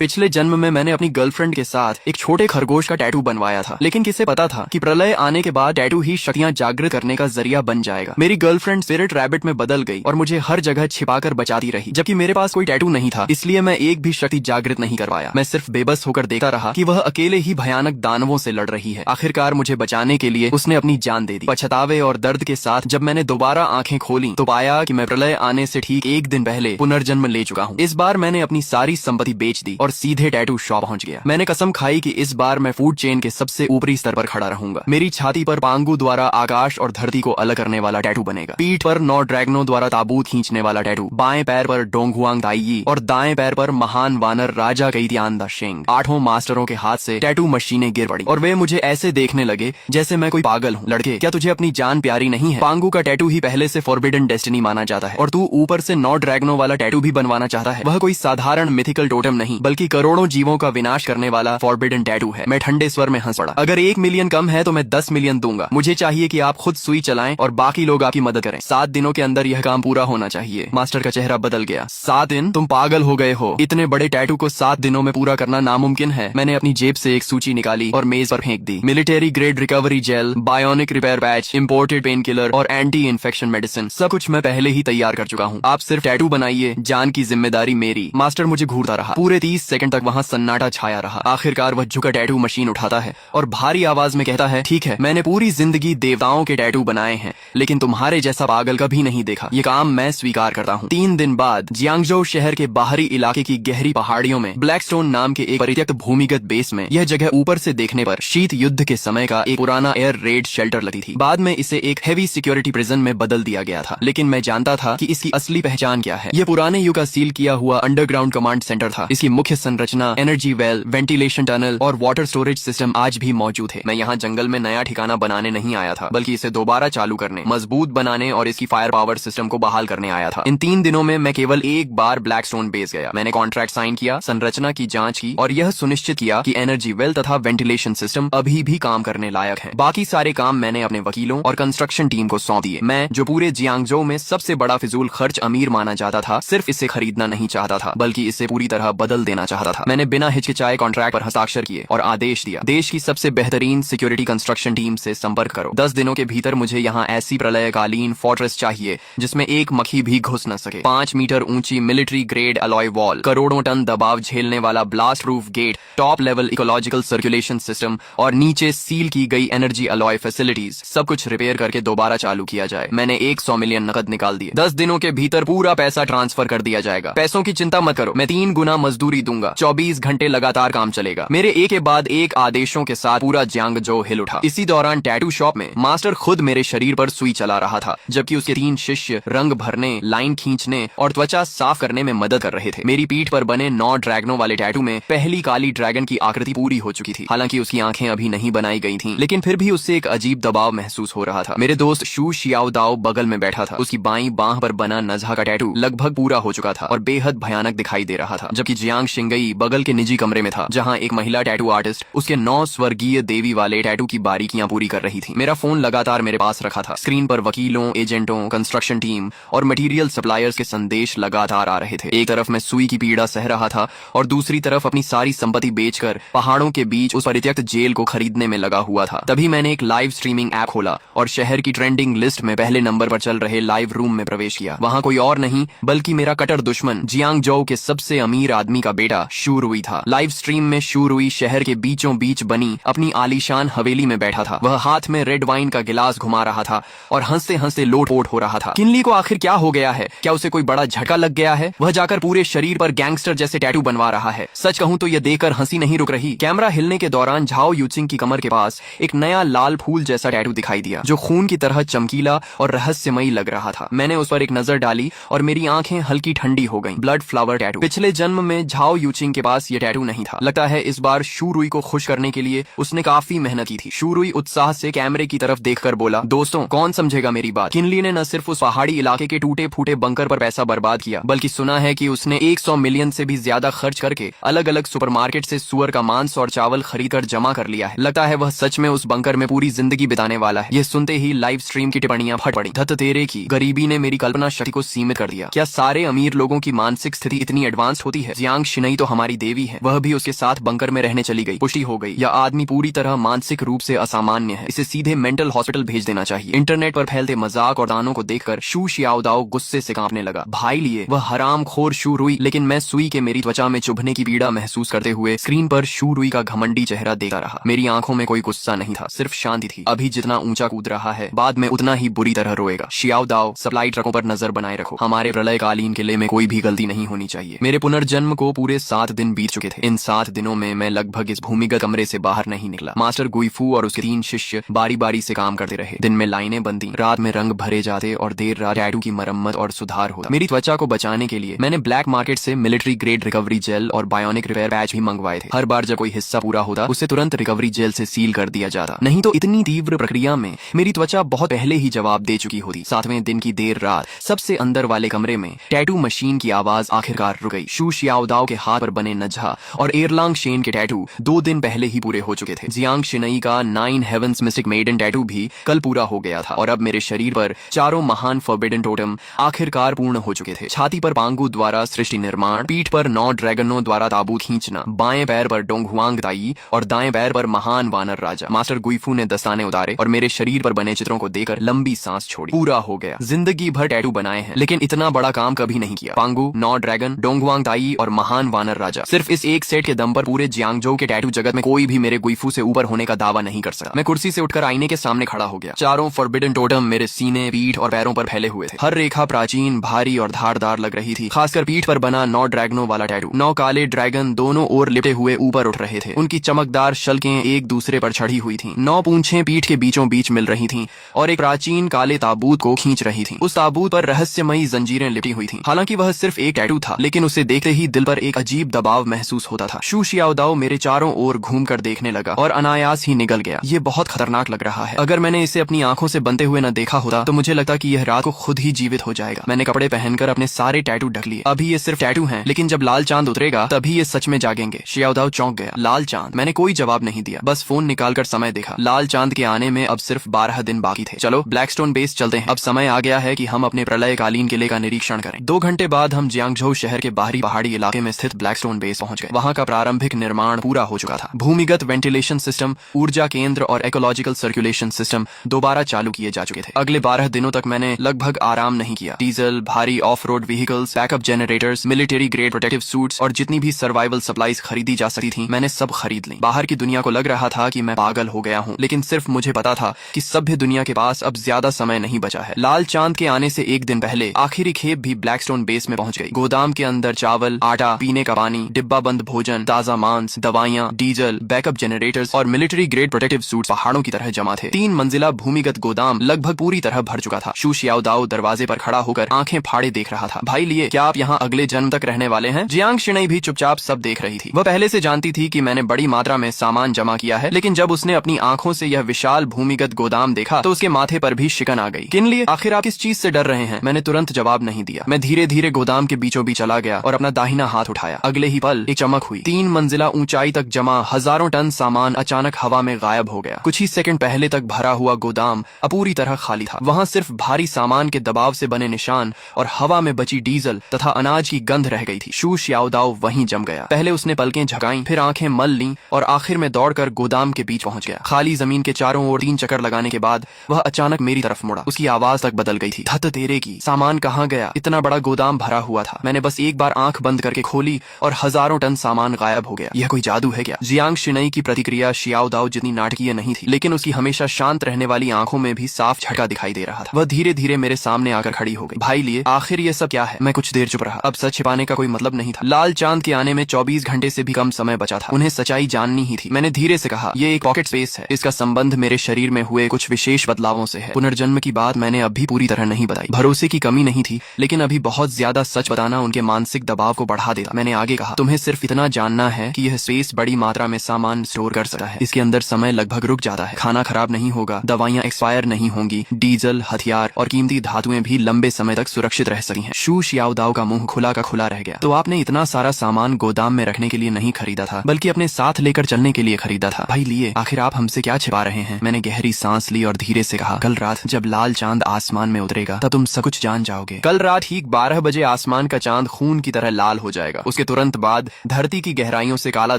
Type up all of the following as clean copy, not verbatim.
पिछले जन्म में मैंने अपनी गर्लफ्रेंड के साथ एक छोटे खरगोश का टैटू बनवाया था, लेकिन किसे पता था कि प्रलय आने के बाद टैटू ही शक्तियां जागृत करने का जरिया बन जाएगा। मेरी गर्लफ्रेंड स्पिरिट रैबिट में बदल गई और मुझे हर जगह छिपाकर बचाती रही, जबकि मेरे पास कोई टैटू नहीं था, इसलिए मैं एक भी शक्ति जागृत नहीं कर पाया। मैं सिर्फ बेबस होकर देखता रहा कि वह अकेले ही भयानक दानवों से लड़ रही है। आखिरकार मुझे बचाने के लिए उसने अपनी जान दे दी। पछतावे और दर्द के साथ जब मैंने दोबारा आंखें खोली तो पाया कि मैं प्रलय आने से ठीक एक दिन पहले पुनर्जन्म ले चुका हूँ। इस बार मैंने अपनी सारी संपत्ति बेच दी और सीधे टैटू शॉप पहुंच गया। मैंने कसम खाई कि इस बार मैं फूड चेन के सबसे ऊपरी स्तर पर खड़ा रहूंगा। मेरी छाती पर पांगू द्वारा आकाश और धरती को अलग करने वाला टैटू बनेगा। पीठ पर 9 ड्रैगनों द्वारा ताबूत खींचने वाला टैटू। बाएं पैर पर डोंगहुआंग दाइयी और दाएं पैर पर महान वानर राजा कैतियान द शेंग। 8 मास्टरों के हाथ से टैटू मशीनें गिर पड़ी और वे मुझे ऐसे देखने लगे जैसे मैं कोई पागल हूँ। लड़के, क्या तुझे अपनी जान प्यारी नहीं है? पांगू का टैटू ही पहले से फॉरबिडन डेस्टिनी माना जाता है और तू ऊपर से 9 ड्रैगनों वाला टैटू भी बनवाना चाहता है। वह कोई साधारण मिथिकल टोटम नहीं, बल्कि करोड़ों जीवों का विनाश करने वाला फॉरबिडन टैटू है। मैं ठंडे स्वर में हंस पड़ा। अगर 1 मिलियन कम है तो मैं 10 मिलियन दूंगा। मुझे चाहिए कि आप खुद सुई चलाएं और बाकी लोग आपकी मदद करें। 7 दिनों के अंदर यह काम पूरा होना चाहिए। मास्टर का चेहरा बदल गया। 7 दिन? तुम पागल हो गए हो। इतने बड़े टैटू को 7 दिनों में पूरा करना नामुमकिन है। मैंने अपनी जेब से एक सूची निकाली और मेज पर फेंक दी। Military grade recovery gel, bionic repair patch, imported pain killer और एंटी इन्फेक्शन मेडिसिन, सब कुछ मैं पहले ही तैयार कर चुका हूँ। आप सिर्फ टैटू बनाइए, जान की जिम्मेदारी मेरी। मास्टर मुझे घूरता रहा। पूरे 30 सेकंड तक वहाँ सन्नाटा छाया रहा। आखिरकार वह झुका टैटू मशीन उठाता है और भारी आवाज में कहता है, ठीक है, मैंने पूरी जिंदगी देवताओं के टैटू बनाए हैं, लेकिन तुम्हारे जैसा पागल कभी नहीं देखा। ये काम मैं स्वीकार करता हूँ। 3 दिन बाद जियांगजो शहर के बाहरी इलाके की गहरी पहाड़ियों में ब्लैकस्टोन नाम के एक परित्यक्त भूमिगत बेस में यह जगह ऊपर से देखने पर शीत युद्ध के समय का एक पुराना एयर रेड शेल्टर लगती थी। बाद में इसे एक हेवी सिक्योरिटी प्रिजन में बदल दिया गया था, लेकिन मैं जानता था कि इसकी असली पहचान क्या है। यह पुराने युग का सील किया हुआ अंडरग्राउंड कमांड सेंटर था। इसकी मुख्य संरचना, एनर्जी वेल, वेंटिलेशन टनल और वाटर स्टोरेज सिस्टम आज भी मौजूद है। मैं यहाँ जंगल में नया ठिकाना बनाने नहीं आया था, बल्कि इसे दोबारा चालू करने, मजबूत बनाने और इसकी फायर पावर सिस्टम को बहाल करने आया था। इन 3 दिनों में मैं केवल एक बार ब्लैकस्टोन बेस गया। मैंने कॉन्ट्रैक्ट साइन किया, संरचना की जांच की और यह सुनिश्चित किया कि एनर्जी वेल तथा वेंटिलेशन सिस्टम अभी भी काम करने लायक है। बाकी सारे काम मैंने अपने वकीलों और कंस्ट्रक्शन टीम को सौंप दिए। मैं, जो पूरे जियांगजो में सबसे बड़ा फिजूल खर्च अमीर माना जाता था, सिर्फ इसे खरीदना नहीं चाहता था, बल्कि इसे पूरी तरह बदल देना चाहता था। मैंने बिना हिचकिचाए कॉन्ट्रैक्ट पर हस्ताक्षर किए और आदेश दिया, देश की सबसे बेहतरीन सिक्योरिटी कंस्ट्रक्शन टीम से संपर्क करो। 10 दिनों के भीतर मुझे यहाँ ऐसी प्रलयकालीन फोर्ट्रेस चाहिए जिसमें एक मक्खी भी घुस न सके। 5 मीटर ऊंची मिलिट्री ग्रेड अलॉय वॉल, करोड़ों टन दबाव झेलने वाला blast proof gate, top level ecological circulation system और नीचे सील की गई एनर्जी अलॉय फैसिलिटीज, सब कुछ रिपेयर करके दोबारा चालू किया जाए। मैंने 100 मिलियन नकद निकाल दिए। 10 दिनों के भीतर पूरा पैसा ट्रांसफर कर दिया जाएगा। पैसों की चिंता मत करो, मैं 3 गुना मजदूरी दूंगा। 24 घंटे लगातार काम चलेगा। मेरे एक के बाद एक आदेशों के साथ पूरा जियांगजो हिल उठा। इसी दौरान टैटू शॉप में मास्टर खुद मेरे शरीर पर सुई चला रहा था, जबकि उसके 3 शिष्य रंग भरने, लाइन खींचने और त्वचा साफ करने में मदद कर रहे थे। मेरी पीठ पर बने 9 ड्रैगनों वाले टैटू में पहली काली ड्रैगन की आकृति पूरी हो चुकी थी। हालांकि उसकी आंखें अभी नहीं बनाई गई थीं, लेकिन फिर भी उससे एक अजीब दबाव महसूस हो रहा था। मेरे दोस्त शू शियाओ दाओ बगल में बैठा था। उसकी बाईं बांह पर बना नज़ा का टैटू लगभग पूरा हो चुका था और बेहद भयानक दिखाई दे रहा था, जबकि जियांग शिंगई बगल के निजी कमरे में था, जहां एक महिला टैटू आर्टिस्ट उसके 9 स्वर्गीय देवी वाले टैटू की बारीकियां पूरी कर रही थी। मेरा फोन लगातार मेरे पास रखा था। स्क्रीन पर वकीलों, एजेंटों, कंस्ट्रक्शन टीम और मटेरियल सप्लायर्स के संदेश लगातार आ रहे थे। एक तरफ मैं सुई की पीड़ा सह रहा था और दूसरी तरफ अपनी सारी संपत्ति बेचकर पहाड़ों के बीच उस परित्यक्त जेल को खरीदने में लगा हुआ था। तभी मैंने एक लाइव स्ट्रीमिंग ऐप खोला और शहर की ट्रेंडिंग लिस्ट में पहले नंबर पर चल रहे लाइव रूम में प्रवेश किया। वहां कोई और नहीं बल्कि मेरा कट्टर दुश्मन जियांगजो के सबसे अमीर आदमी का बेटा शू रुई था। लाइव स्ट्रीम में शू रुई शहर के बीचों बीच बनी अपनी आलीशान हवेली में बैठा था। वह हाथ में रेड वाइन का गिलास घुमा रहा था और हंसते हंसते लोटपोट हो रहा था। किनली को आखिर क्या हो गया है? क्या उसे कोई बड़ा झटका लग गया है? वह जाकर पूरे शरीर पर गैंगस्टर जैसे टैटू बनवा रहा है। सच कहूं तो यह देखकर हंसी नहीं रुक रही। कैमरा हिलने के दौरान झाओ यूचिंग की कमर के पास एक नया लाल फूल जैसा टैटू दिखाई दिया, जो खून की तरह चमकीला और रहस्यमयी लग रहा था। मैंने उस पर एक नजर डाली और मेरी आंखें हल्की ठंडी हो गईं। Blood flower tattoo. पिछले जन्म में झाओ यूचिंग के पास यह टैटू नहीं था। लगता है इस बार शू रुई को खुश करने के लिए उसने काफी मेहनत की थी। शू रुई उत्साह से कैमरे की तरफ देखकर बोला, दोस्तों, कौन समझेगा मेरी बात? किनली ने न सिर्फ उस पहाड़ी इलाके के टूटे फूटे बंकर पर पैसा बर्बाद किया, बल्कि सुना है कि उसने 100 मिलियन से भी ज्यादा खर्च करके अलग अलग सुपरमार्केट से सुअर का मांस और चावल खरीदकर जमा कर लिया है। लगता है वह सच में उस बंकर में पूरी जिंदगी बिताने वाला है। यह सुनते ही लाइव स्ट्रीम की टिप्पणियां फट पड़ी। धत तेरे की, गरीबी ने मेरी कल्पना शक्ति को सीमित कर दिया। क्या सारे अमीर लोगों की मानसिक स्थिति इतनी एडवांस होती है? जियांग शिनई शिनाई तो हमारी देवी है, वह भी उसके साथ बंकर में रहने चली गई। पुष्टि हो गई, यह आदमी पूरी तरह मानसिक रूप से असामान्य है, इसे सीधे मेंटल हॉस्पिटल भेज देना चाहिए। इंटरनेट पर फैलते मजाक और दानों को देखकर शू शियाओदाओ गुस्से से कांपने लगा। भाई लिए वह हराम खोर शू रुई, लेकिन मैं सुई के मेरी त्वचा में चुभने की पीड़ा महसूस करते हुए स्क्रीन पर शू रुई का घमंडी चेहरा देखता रहा। मेरी आंखों में कोई गुस्सा नहीं था, सिर्फ शांति थी। अभी जितना ऊंचा कूद रहा है, बाद में उतना ही बुरी तरह रोएगा। शियाओदाओ, सप्लाई ट्रकों पर नजर बनाए रखो, हमारे प्रलयकालीन किले में कोई भी गलती नहीं होनी चाहिए। मेरे पुनर्जन्म को पूरे 7 दिन बीत चुके थे। इन 7 दिनों में मैं लगभग इस भूमिगत कमरे से बाहर नहीं निकला। मास्टर गुइफू और उसके 3 शिष्य बारी बारी से काम करते रहे। दिन में लाइनें बनती, रात में रंग भरे जाते और देर रात टैटू की मरम्मत और सुधार होता। मेरी त्वचा को बचाने के लिए मैंने ब्लैक मार्केट से मिलिट्री ग्रेड रिकवरी जेल और बायोनिक रिपेयर पैच भी मंगवाए थे। हर बार जब कोई हिस्सा पूरा होता, उसे तुरंत रिकवरी जेल से सील कर दिया जाता, नहीं तो इतनी तीव्र प्रक्रिया में मेरी त्वचा बहुत पहले ही जवाब दे चुकी होती। 7वें दिन की देर रात सबसे अंदर वाले कमरे में टैटू मशीन की आवाज आखिरकार रुक गई। शू शियाओदाओ के हाथ पर बने नजहा और एरलांग शेन के टैटू 2 दिन पहले ही पूरे हो चुके थे। जियांग शिनई का 9 हेवंस मिस्टिक मेडन टैटू भी कल पूरा हो गया था और अब मेरे शरीर पर 4 महान फॉरबिडन टोटम आखिरकार पूर्ण हो चुके थे। छाती पर पांगू द्वारा सृष्टि निर्माण, पीठ पर 9 ड्रैगनों द्वारा ताबूत खींचना, बाएं पैर पर डोंगहुआंग दाई और दाएं पैर पर महान वानर राजा। मास्टर गुइफू ने दस्ताने उतारे और मेरे शरीर पर बने चित्रों को देखकर लंबी सांस छोड़ी। पूरा हो गया। जिंदगी भर टैटू बनाए हैं, लेकिन इतना बड़ा काम कभी नहीं किया। पांगू, 9 ड्रैगन, डोंगहुआंग दाई और महान वानर राजा, सिर्फ इस एक सेट के दम पर पूरे जियांगजोउ के टैटू जगत में कोई भी मेरे गुइफू से ऊपर होने का दावा नहीं कर सका। मैं कुर्सी से उठकर आईने के सामने खड़ा हो गया। 4 फॉरबिडन टोटम मेरे सीने, पीठ और पैरों पर फैले हुए थे। हर रेखा प्राचीन, भारी और धारदार लग रही थी। खासकर पीठ पर बना 9 ड्रैगनों वाला टैटू। 9 काले ड्रैगन दोनों ओर लिपटे हुए ऊपर उठ रहे थे। उनकी चमकदार शल्कें एक दूसरे पर चढ़ी हुई थीं। 9 पूंछें पीठ के बीचों बीच मिल रही थीं और एक प्राचीन काले ताबूत को खींच रही थीं। उस ताबूत पर रहस्यमयी जंजीरें लिपटी हुई थीं। हालांकि वह सिर्फ एक टैटू था, लेकिन उसे देखते ही दिल पर एक अजीब दबाव महसूस होता था। शू शियाओदाओ मेरे चारों ओर घूमकर देखने लगा और अनायास ही निगल गया। ये बहुत खतरनाक लग रहा है। अगर मैंने इसे अपनी आंखों से बनते हुए न देखा होता तो मुझे लगता कि यह रात को खुद ही जीवित हो जाएगा। मैंने कपड़े पहनकर अपने सारे टैटू ढक लिए। अभी ये सिर्फ टैटू हैं, लेकिन जब लाल चांद उतरेगा तभी ये सच में जागेंगे। शियाओदाओ चौंक गया। लाल चांद? मैंने कोई जवाब नहीं दिया, बस फोन निकालकर समय देखा। लाल चांद के आने में अब सिर्फ 12 दिन बाकी थे। चलो ब्लैकस्टोन बेस चलते हैं। अब समय आ गया है कि हम अपने प्रलयकालीन किले का निरीक्षण करें। 2 घंटे बाद हम जियांगजोउ शहर के बाहरी पहाड़ी इलाके में स्थित ब्लैकस्टोन बेस पहुंच गए। वहां का प्रारंभिक निर्माण पूरा हो चुका था। भूमिगत वेंटिलेशन सिस्टम, ऊर्जा केंद्र और इकोलॉजिकल सर्कुलेशन सिस्टम दोबारा चालू किए जा चुके थे। अगले 12 दिनों तक मैंने लगभग आराम नहीं किया। डीजल, भारी of road vehicles, backup generators, military grade protective suits और जितनी भी सर्वाइवल सप्लाईज खरीदी जा सकती थी, मैंने सब खरीद ली। बाहर की दुनिया को लग रहा था कि मैं पागल हो गया हूँ, लेकिन सिर्फ मुझे पता था कि सभ्य दुनिया के पास अब ज्यादा समय नहीं बचा है। लाल चांद के आने से 1 दिन पहले आखिरी खेप भी ब्लैकस्टोन बेस में पहुंच गई। गोदाम के अंदर चावल, आटा, पीने का पानी, डिब्बा बंद भोजन, ताजा मांस, दवाइयाँ, डीजल, बैकअप जनरेटर्स और मिलिट्री ग्रेड प्रोटेक्टिव सूट्स पहाड़ों की तरह जमा थे। 3 मंजिला भूमिगत गोदाम लगभग पूरी तरह भर चुका था। शू शियाओदाओ दरवाजे पर खड़ा होकर आंखें फाड़े देख रहा था। भाई लिए, क्या आप यहाँ अगले जन्म तक रहने वाले हैं? जियांग शिनई भी चुपचाप सब देख रही थी। वह पहले से जानती थी कि मैंने बड़ी मात्रा में सामान जमा किया है, लेकिन जब उसने अपनी आंखों से यह विशाल भूमिगत गोदाम देखा तो उसके माथे पर भी शिकन आ गई। किन लिए? आखिर आप किस चीज से डर रहे हैं? मैंने तुरंत जवाब नहीं दिया। मैं धीरे धीरे गोदाम के बीचों बीच चला गया और अपना दाहिना हाथ उठाया। अगले ही पल एक चमक हुई। 3 मंजिला ऊंचाई तक जमा हजारों टन सामान अचानक हवा में गायब हो गया। कुछ ही सेकंड पहले तक भरा हुआ गोदाम अब पूरी तरह खाली था। वहां सिर्फ भारी सामान के दबाव से बने निशान और हवा में बची डीजल तथा अनाज की गंध रह गई थी। शू शियाओदाओ वहीं जम गया। पहले उसने पलकें झकाईं, फिर आंखें मल लीं और आखिर में दौड़कर गोदाम के बीच पहुंच गया। खाली जमीन के चारों ओर 3 चक्कर लगाने के बाद वह अचानक मेरी तरफ मुड़ा। उसकी आवाज तक बदल गई थी। धत तेरे की, सामान कहाँ गया? इतना बड़ा गोदाम भरा हुआ था। मैंने बस एक बार आंख बंद करके खोली और हजारों टन सामान गायब हो गया। यह कोई जादू है क्या? जियांग शिनई की प्रतिक्रिया शियाओदाओ जितनी नाटकीय नहीं थी, लेकिन उसकी हमेशा शांत रहने वाली आंखों में भी साफ झटका दिखाई दे रहा था। वह धीरे धीरे मेरे सामने आकर खड़ी हो गई। भाई लिए, आखिर ये सब क्या है? मैं कुछ देर चुप रहा। अब सच छिपाने का कोई मतलब नहीं था। लाल चांद के आने में 24 घंटे से भी कम समय बचा था। उन्हें सच्चाई जाननी ही थी। मैंने धीरे से कहा, ये एक पॉकेट स्पेस है। इसका संबंध मेरे शरीर में हुए कुछ विशेष बदलावों से है। पुनर्जन्म की बात मैंने अभी पूरी तरह नहीं बताई। भरोसे की कमी नहीं थी, लेकिन अभी बहुत ज्यादा सच बताना उनके मानसिक दबाव को बढ़ा देता। मैंने आगे कहा, तुम्हें सिर्फ इतना जानना है कि यह स्पेस बड़ी मात्रा में सामान स्टोर कर सकता है। इसके अंदर समय लगभग रुक जाता है। खाना खराब नहीं होगा, दवाइयाँ एक्सपायर नहीं होंगी, डीजल, हथियार और कीमती धातुएं भी लंबे समय तक सुरक्षित रह सकती हैं। शू शियाओदाओ का मुंह खुला का खुला रह गया। तो आपने इतना सारा सामान गोदाम में रखने के लिए नहीं खरीदा था, बल्कि अपने साथ लेकर चलने के लिए खरीदा था। भाई लिए, आखिर आप हमसे क्या छिपा रहे हैं? मैंने गहरी सांस ली और धीरे से कहा, कल रात जब लाल चांद आसमान में उतरेगा तब तुम सब कुछ जान जाओगे। कल रात ठीक 12 बजे आसमान का चांद खून की तरह लाल हो जाएगा। उसके तुरंत बाद धरती की गहराइयों से काला